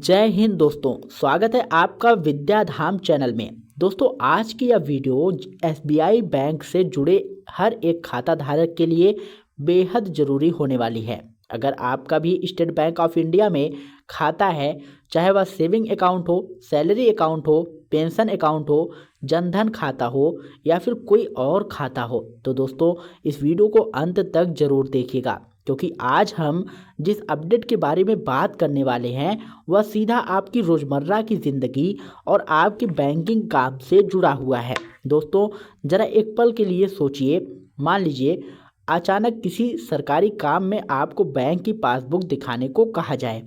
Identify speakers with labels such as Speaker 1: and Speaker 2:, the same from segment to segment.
Speaker 1: जय हिंद दोस्तों, स्वागत है आपका विद्याधाम चैनल में। दोस्तों, आज की यह वीडियो एसबीआई बैंक से जुड़े हर एक खाता धारक के लिए बेहद ज़रूरी होने वाली है। अगर आपका भी स्टेट बैंक ऑफ इंडिया में खाता है, चाहे वह सेविंग अकाउंट हो, सैलरी अकाउंट हो, पेंशन अकाउंट हो, जनधन खाता हो या फिर कोई और खाता हो, तो दोस्तों इस वीडियो को अंत तक ज़रूर देखिएगा, क्योंकि आज हम जिस अपडेट के बारे में बात करने वाले हैं वह सीधा आपकी रोज़मर्रा की ज़िंदगी और आपके बैंकिंग काम से जुड़ा हुआ है। दोस्तों, ज़रा एक पल के लिए सोचिए, मान लीजिए अचानक किसी सरकारी काम में आपको बैंक की पासबुक दिखाने को कहा जाए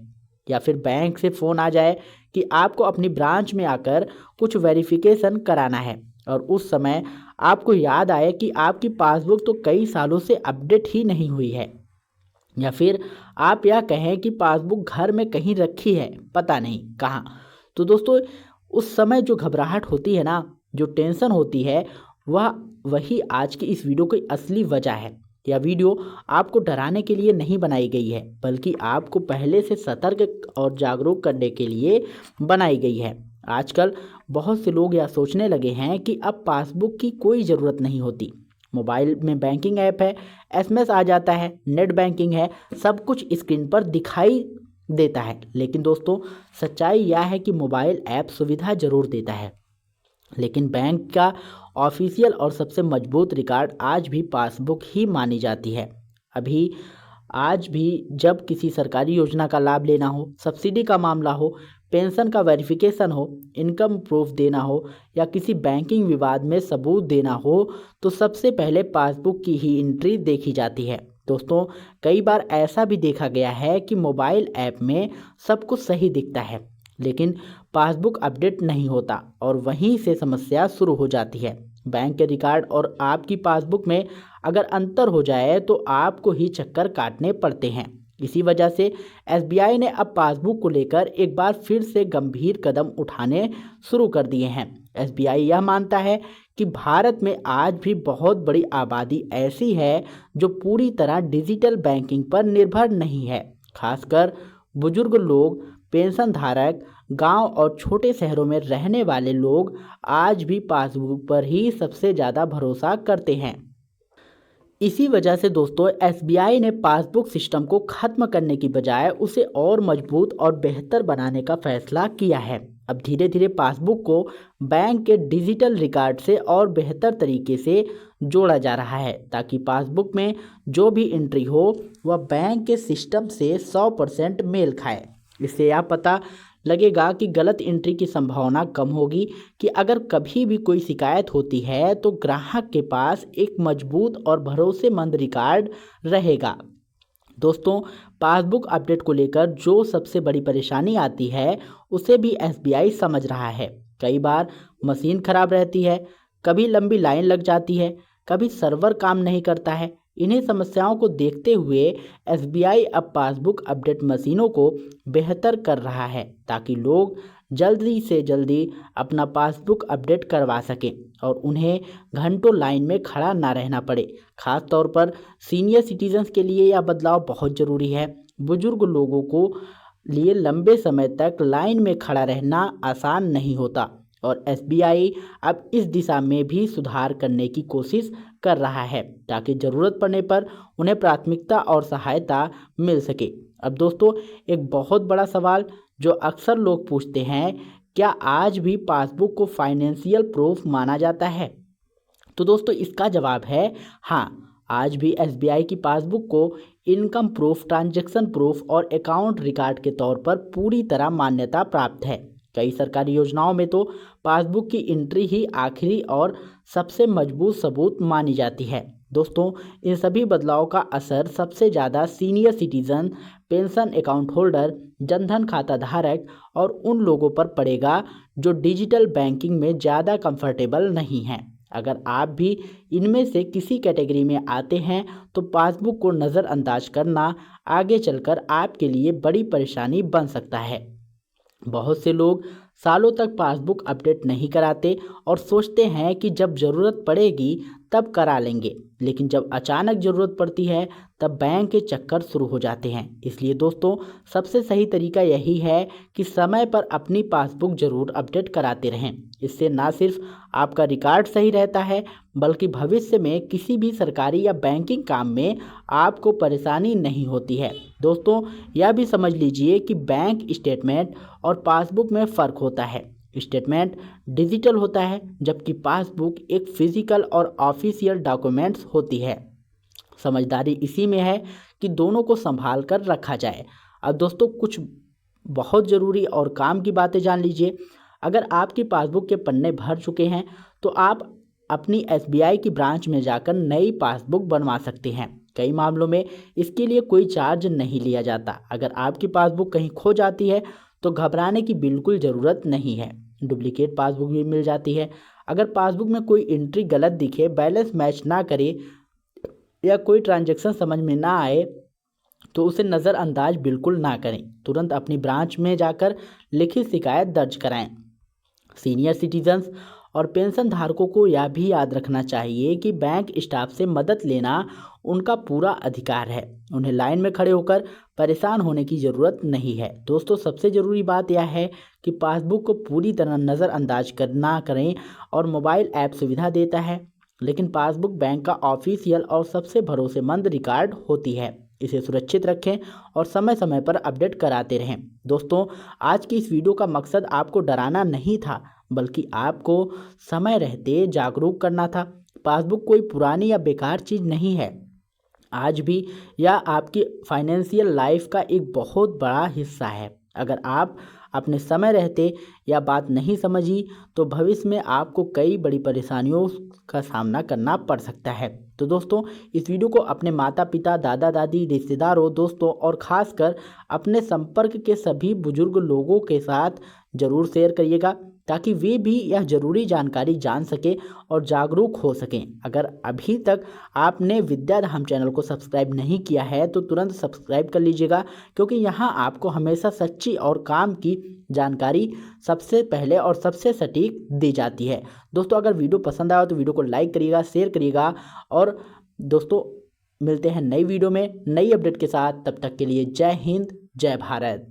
Speaker 1: या फिर बैंक से फ़ोन आ जाए कि आपको अपनी ब्रांच में आकर कुछ वेरिफिकेशन कराना है, और उस समय आपको याद आए कि आपकी पासबुक तो कई सालों से अपडेट ही नहीं हुई है, या फिर आप यह कहें कि पासबुक घर में कहीं रखी है, पता नहीं कहाँ। तो दोस्तों, उस समय जो घबराहट होती है ना, जो टेंशन होती है, वही आज की इस वीडियो की असली वजह है। यह वीडियो आपको डराने के लिए नहीं बनाई गई है, बल्कि आपको पहले से सतर्क और जागरूक करने के लिए बनाई गई है। आजकल बहुत से लोग यह सोचने लगे हैं कि अब पासबुक की कोई ज़रूरत नहीं होती, मोबाइल में बैंकिंग ऐप है, एसएमएस आ जाता है, नेट बैंकिंग है, सब कुछ स्क्रीन पर दिखाई देता है। लेकिन दोस्तों, सच्चाई यह है कि मोबाइल ऐप सुविधा जरूर देता है, लेकिन बैंक का ऑफिशियल और सबसे मजबूत रिकॉर्ड आज भी पासबुक ही मानी जाती है। आज भी जब किसी सरकारी योजना का लाभ लेना हो, सब्सिडी का मामला हो, पेंशन का वेरिफिकेशन हो, इनकम प्रूफ देना हो या किसी बैंकिंग विवाद में सबूत देना हो, तो सबसे पहले पासबुक की ही एंट्री देखी जाती है। दोस्तों, कई बार ऐसा भी देखा गया है कि मोबाइल ऐप में सब कुछ सही दिखता है, लेकिन पासबुक अपडेट नहीं होता, और वहीं से समस्या शुरू हो जाती है। बैंक के रिकॉर्ड और आपकी पासबुक में अगर अंतर हो जाए तो आपको ही चक्कर काटने पड़ते हैं। इसी वजह से एसबीआई ने अब पासबुक को लेकर एक बार फिर से गंभीर कदम उठाने शुरू कर दिए हैं। एसबीआई यह मानता है कि भारत में आज भी बहुत बड़ी आबादी ऐसी है जो पूरी तरह डिजिटल बैंकिंग पर निर्भर नहीं है। खासकर बुजुर्ग लोग, पेंशन धारक, गांव और छोटे शहरों में रहने वाले लोग आज भी पासबुक पर ही सबसे ज़्यादा भरोसा करते हैं। इसी वजह से दोस्तों, एसबीआई ने पासबुक सिस्टम को खत्म करने की बजाय उसे और मजबूत और बेहतर बनाने का फैसला किया है। अब धीरे धीरे पासबुक को बैंक के डिजिटल रिकॉर्ड से और बेहतर तरीके से जोड़ा जा रहा है, ताकि पासबुक में जो भी एंट्री हो वह बैंक के सिस्टम से 100% मेल खाए। इससे यह पता लगेगा कि गलत एंट्री की संभावना कम होगी कि अगर कभी भी कोई शिकायत होती है तो ग्राहक के पास एक मजबूत और भरोसेमंद रिकॉर्ड रहेगा। दोस्तों, पासबुक अपडेट को लेकर जो सबसे बड़ी परेशानी आती है उसे भी एसबीआई समझ रहा है। कई बार मशीन खराब रहती है, कभी लंबी लाइन लग जाती है, कभी सर्वर काम नहीं करता है। इन्हीं समस्याओं को देखते हुए एसबीआई अब पासबुक अपडेट मशीनों को बेहतर कर रहा है, ताकि लोग जल्दी से जल्दी अपना पासबुक अपडेट करवा सकें और उन्हें घंटों लाइन में खड़ा ना रहना पड़े। खास तौर पर सीनियर सिटीजन्स के लिए यह बदलाव बहुत ज़रूरी है। बुजुर्ग लोगों को लिए लंबे समय तक लाइन में खड़ा रहना आसान नहीं होता, और एसबीआई अब इस दिशा में भी सुधार करने की कोशिश कर रहा है, ताकि ज़रूरत पड़ने पर उन्हें प्राथमिकता और सहायता मिल सके। अब दोस्तों, एक बहुत बड़ा सवाल जो अक्सर लोग पूछते हैं, क्या आज भी पासबुक को फाइनेंशियल प्रूफ माना जाता है? तो दोस्तों, इसका जवाब है हाँ। आज भी एसबीआई की पासबुक को इनकम प्रूफ, ट्रांजैक्शन प्रूफ और अकाउंट रिकॉर्ड के तौर पर पूरी तरह मान्यता प्राप्त है। कई सरकारी योजनाओं में तो पासबुक की एंट्री ही आखिरी और सबसे मजबूत सबूत मानी जाती है। दोस्तों, इन सभी बदलाव का असर सबसे ज़्यादा senior citizen, pension account holder, Jan Dhan खाता धारक और उन लोगों पर पड़ेगा जो डिजिटल बैंकिंग में ज़्यादा कंफर्टेबल नहीं हैं। अगर आप भी इनमें से किसी कैटेगरी में आते हैं तो पासबुक को नज़रअंदाज करना आगे चलकर आपके लिए बड़ी परेशानी बन सकता है। बहुत से लोग सालों तक पासबुक अपडेट नहीं कराते और सोचते हैं कि जब ज़रूरत पड़ेगी तब करा लेंगे, लेकिन जब अचानक ज़रूरत पड़ती है तब बैंक के चक्कर शुरू हो जाते हैं। इसलिए दोस्तों सबसे सही तरीका यही है कि समय पर अपनी पासबुक ज़रूर अपडेट कराते रहें। इससे ना सिर्फ आपका रिकॉर्ड सही रहता है बल्कि भविष्य में किसी भी सरकारी या बैंकिंग काम में आपको परेशानी नहीं होती है। दोस्तों यह भी समझ लीजिए कि बैंक स्टेटमेंट और पासबुक में फ़र्क होता है। स्टेटमेंट डिजिटल होता है जबकि पासबुक एक फिजिकल और ऑफिशियल डॉक्यूमेंट्स होती है। समझदारी इसी में है कि दोनों को संभाल कर रखा जाए। अब दोस्तों कुछ बहुत ज़रूरी और काम की बातें जान लीजिए। अगर आपकी पासबुक के पन्ने भर चुके हैं तो आप अपनी एसबीआई की ब्रांच में जाकर नई पासबुक बनवा सकते हैं। कई मामलों में इसके लिए कोई चार्ज नहीं लिया जाता। अगर आपकी पासबुक कहीं खो जाती है तो घबराने की बिल्कुल ज़रूरत नहीं है, डुप्लीकेट पासबुक भी मिल जाती है। अगर पासबुक में कोई एंट्री गलत दिखे, बैलेंस मैच ना करे या कोई ट्रांजैक्शन समझ में ना आए तो उसे नज़रअंदाज बिल्कुल ना करें। तुरंत अपनी ब्रांच में जाकर लिखित शिकायत दर्ज कराएं। सीनियर सिटीजन्स और पेंशन धारकों को यह भी याद रखना चाहिए कि बैंक स्टाफ से मदद लेना उनका पूरा अधिकार है। उन्हें लाइन में खड़े होकर परेशान होने की ज़रूरत नहीं है। दोस्तों सबसे ज़रूरी बात यह है कि पासबुक को पूरी तरह नज़रअंदाज ना करें और मोबाइल ऐप सुविधा देता है, लेकिन पासबुक बैंक का ऑफिशियल और सबसे भरोसेमंद रिकॉर्ड होती है। इसे सुरक्षित रखें और समय समय पर अपडेट कराते रहें। दोस्तों आज की इस वीडियो का मकसद आपको डराना नहीं था बल्कि आपको समय रहते जागरूक करना था। पासबुक कोई पुरानी या बेकार चीज़ नहीं है, आज भी यह आपकी फाइनेंशियल लाइफ का एक बहुत बड़ा हिस्सा है। अगर आप अपने समय रहते या बात नहीं समझी तो भविष्य में आपको कई बड़ी परेशानियों का सामना करना पड़ सकता है। तो दोस्तों इस वीडियो को अपने माता पिता, दादा दादी, रिश्तेदारों, दोस्तों और ख़ासकर अपने संपर्क के सभी बुजुर्ग लोगों के साथ ज़रूर शेयर करिएगा ताकि वे भी यह ज़रूरी जानकारी जान सकें और जागरूक हो सकें। अगर अभी तक आपने विद्याधाम चैनल को सब्सक्राइब नहीं किया है तो तुरंत सब्सक्राइब कर लीजिएगा, क्योंकि यहाँ आपको हमेशा सच्ची और काम की जानकारी सबसे पहले और सबसे सटीक दी जाती है। दोस्तों अगर वीडियो पसंद आया तो वीडियो को लाइक करिएगा, शेयर करिएगा और दोस्तों मिलते हैं नई वीडियो में नई अपडेट के साथ। तब तक के लिए जय हिंद, जय भारत।